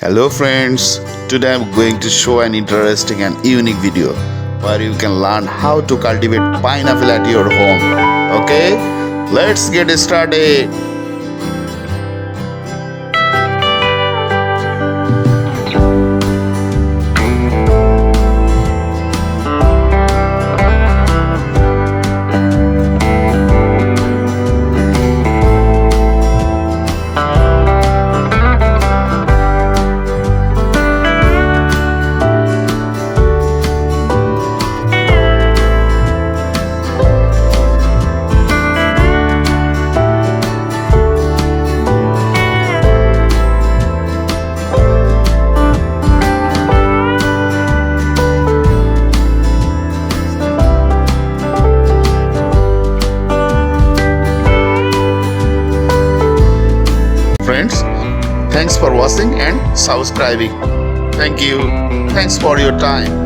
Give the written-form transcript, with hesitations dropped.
Hello friends, today I'm going to show an interesting and unique video where you can learn how to cultivate pineapple at your home. Okay, let's get started. Friends, thanks for watching and subscribing. Thank you. Thanks for your time.